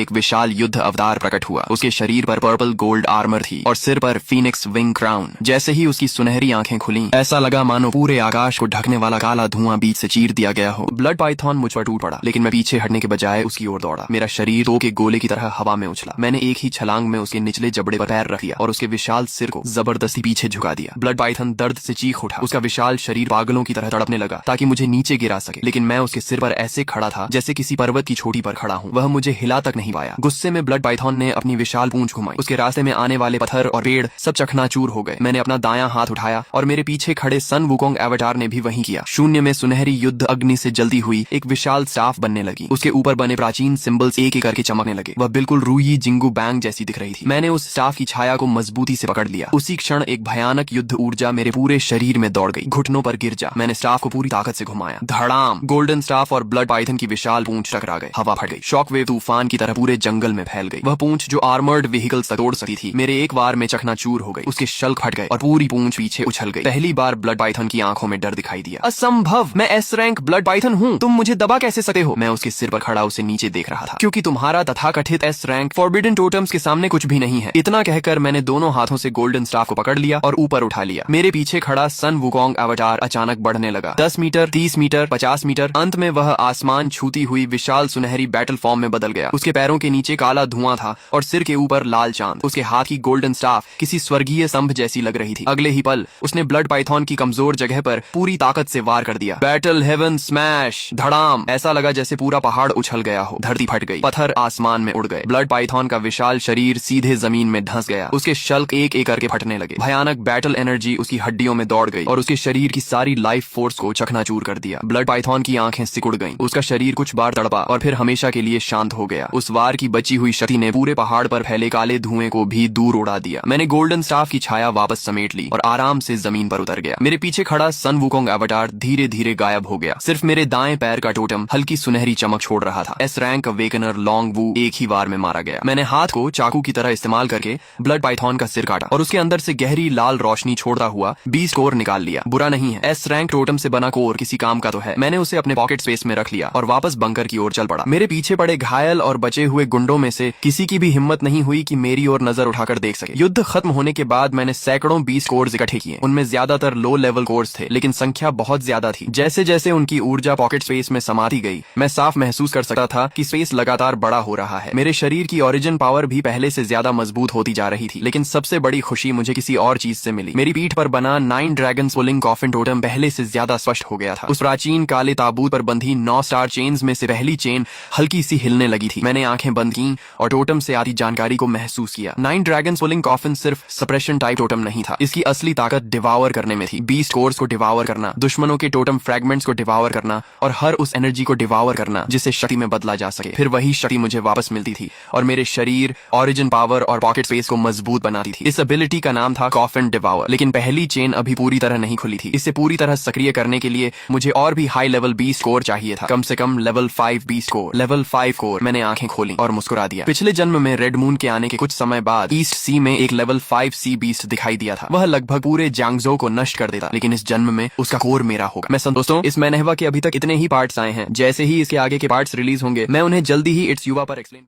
एक विशाल युद्ध अवतार प्रकट हुआ। उसके शरीर पर पर्पल गोल्ड आर्मर थी और सिर पर फीनिक्स विंग क्राउन। जैसे ही उसकी सुनहरी आंखें खुली, ऐसा लगा मानो पूरे आकाश को ढकने वाला काला धुआं बीच से चीर दिया गया हो। ब्लड पाइथन मुझ पर टूट पड़ा, लेकिन मैं पीछे हटने के बजाय उसकी ओर दौड़ा। मेरा शरीर दो के गोले की तरह हवा में उछला। मैंने एक ही छलांग में उसके निचले जबड़े पर पैर रख दिया और उसके विशाल सिर को जबरदस्ती पीछे झुका दिया। ब्लड पाइथन दर्द से चीख उठा। उसका विशाल शरीर पागलों की तरह तड़पने लगा ताकि मुझे नीचे गिरा सके, लेकिन मैं उसके सिर पर ऐसे खड़ा था जैसे किसी पर्वत की चोटी पर खड़ा हूँ। वह मुझे हिला तक नहीं पाया। गुस्से में ब्लड पाइथन ने अपनी विशाल पूंछ घुमाई। उसके रास्ते में आने वाले पत्थर और पेड़ सब चकनाचूर हो गए। मैंने अपना दायां हाथ उठाया और मेरे पीछे खड़े सन वुकोंग एवाटार ने भी वही किया। शून्य में सुनहरी युद्ध अग्नि से जल्दी हुई एक विशाल स्टाफ बनने लगी। उसके ऊपर बने प्राचीन सिंबल्स एक एक करके चमकने लगे। वह बिल्कुल रूई जिंगू बैंग जैसी दिख रही थी। मैंने उस स्टाफ की छाया को मजबूती से पकड़ लिया। उसी क्षण एक भयानक युद्ध ऊर्जा मेरे पूरे शरीर में दौड़ गई। घुटनों पर गिर जा। मैंने स्टाफ को पूरी ताकत से घुमाया। धड़ाम! गोल्डन स्टाफ और ब्लड पाइथन की विशाल पूंछ टकरा गए। हवा फट गई। शॉकवेव तूफान की तरह पूरे जंगल में फैल गई। वह पूंछ जो आर्मर्ड व्हीकल्स तक तोड़ सकती थी, मेरे एक बार में चकनाचूर हो गई। उसके शल्क फट गए और पूरी पूंछ पीछे उछल गई। पहली बार ब्लड पाइथन की आंखों में डर दिखाई दिया। असंभव! मैं एस रैंक ब्लड पाइथन हूँ। तुम मुझे दबा कैसे सकते हो? मैं उसके सिर पर खड़ा उसे नीचे देख रहा था, क्योंकि तुम्हारा तथाकथित एस रैंक फॉरबिडन टोटम्स के सामने कुछ भी नहीं है। इतना कहकर मैंने दोनों हाथों से गोल्डन स्टाफ को पकड़ लिया और ऊपर उठा लिया। मेरे पीछे खड़ा सन वुकोंग अवतार अचानक बढ़ने लगा। 10 मीटर, 30 मीटर, 50 मीटर। अंत में वह आसमान छूती हुई विशाल सुनहरी बैटल फॉर्म में बदल गया। उसके पैरों के नीचे काला धुआं था और सिर के ऊपर लाल चांद। उसके हाथ की गोल्डन स्टाफ किसी स्वर्गीय स्तंभ जैसी लग रही थी। अगले ही पल उसने ब्लड पाइथन की कमजोर जगह पर पूरी ताकत से वार कर दिया। Battle heaven smash! धड़ाम! ऐसा लगा जैसे पूरा पहाड़ उछल गया हो। धरती फट गई। पत्थर आसमान में उड़ गए। ब्लड पाइथन का विशाल शरीर सीधे जमीन में धंस गया। उसके शल्क एक एक करके फटने लगे। भयानक बैटल एनर्जी उसकी हड्डियों में दौड़ गई और उसके शरीर की सारी लाइफ फोर्स को चकनाचूर कर दिया। ब्लड पाइथन की आंखें सिकुड़ गईं। उसका शरीर कुछ बार तड़पा और फिर हमेशा के लिए शांत हो गया। उस वार की बची हुई शक्ति ने पूरे पहाड़ पर फैले काले धुएं को भी दूर उड़ा दिया। मैंने गोल्डन स्टाफ की छाया वापस समेट ली और आराम से जमीन पर उतर गया। मेरे पीछे खड़ा सन वुकोंग अवतार धीरे धीरे गायब हो गया। सिर्फ मेरे दाएं पैर का टोटम हल्की सुनहरी चमक छोड़ रहा था। एस रैंक अवेकनर लॉन्ग वू एक ही वार में मारा गया। मैंने हाथ को चाकू की तरह इस्तेमाल करके ब्लड पाइथन का सिर काटा और उसके अंदर से गहरी लाल रोशनी छोड़ता हुआ 20 कोर निकाल लिया। बुरा नहीं है, एस रैंक टोटम से बना कोर किसी काम का तो है। मैंने उसे अपने पॉकेट स्पेस में रख लिया और वापस बंकर की ओर चल पड़ा। मेरे पीछे पड़े घायल और बचे हुए गुंडों में से किसी की भी हिम्मत नहीं हुई कि मेरी ओर नजर उठाकर देख सके। युद्ध खत्म होने के बाद मैंने सैकड़ों 20 कोर्स इकट्ठे किए। उनमें ज्यादातर लो लेवल कोर्स थे, लेकिन संख्या बहुत ज्यादा थी। जैसे जैसे उनकी ऊर्जा पॉकेट स्पेस में समाती गई, मैं साफ महसूस कर सकता था कि स्पेस लगातार बड़ा हो रहा है। मेरे शरीर की ओरिजिन पावर भी पहले से ज्यादा मजबूत होती जा रही थी। लेकिन सबसे बड़ी खुशी मुझे किसी और चीज से मिली। मेरी पीठ पर बना 9 ड्रैगन पुलिंग कॉफिन टोटम पहले से ज्यादा स्पष्ट हो गया था। उस प्राचीन काले ताबूत पर बंधी 9 स्टार चेन्स में से पहली चेन हल्की सी हिलने लगी थी। मैंने आंखें बंद की और टोटम से आती जानकारी को महसूस किया। 9 ड्रैगन पुलिंग कॉफिन सिर्फ सप्रेशन टाइप टोटम नहीं था। इसकी असली ताकत डिवावर करने में थी। 20 कोर्स को डिवावर करना, दुश्मनों के टोटम फ्रेगमेंट्स को डिवावर करना और हर उस एनर्जी को डिवावर करना जिसे शक्ति में बदला जा सके। फिर वही शक्ति मुझे वापस मिलती थी और मेरे शरीर, ओरिजिन पावर और पॉकेट स्पेस को मजबूत बनाती थी। इस एबिलिटी का नाम था कॉफिन डिवावर। लेकिन पहली चेन अभी पूरी तरह नहीं खुली थी। इसे पूरी तरह सक्रिय करने के लिए मुझे और भी हाई लेवल 20 कोर चाहिए था। कम से कम लेवल 5 20 कोर। Level 5 core. मैंने आंखें खोली और मुस्कुरा दिया। पिछले जन्म में रेड मून के आने के कुछ समय बाद ईस्ट सी में एक लेवल 5 सी बीस्ट दिखाई दिया था। वह लगभग पूरे जांगजो को नष्ट कर देता, लेकिन इस जन्म में उसका कोर मेरा होगा। मैं दोस्तों, इस मैनहवा के अभी तक इतने ही पार्ट्स आए हैं। जैसे ही इसके आगे के पार्ट्स रिलीज होंगे, मैं उन्हें जल्दी ही इट्स युवा पर एक्सप्लेन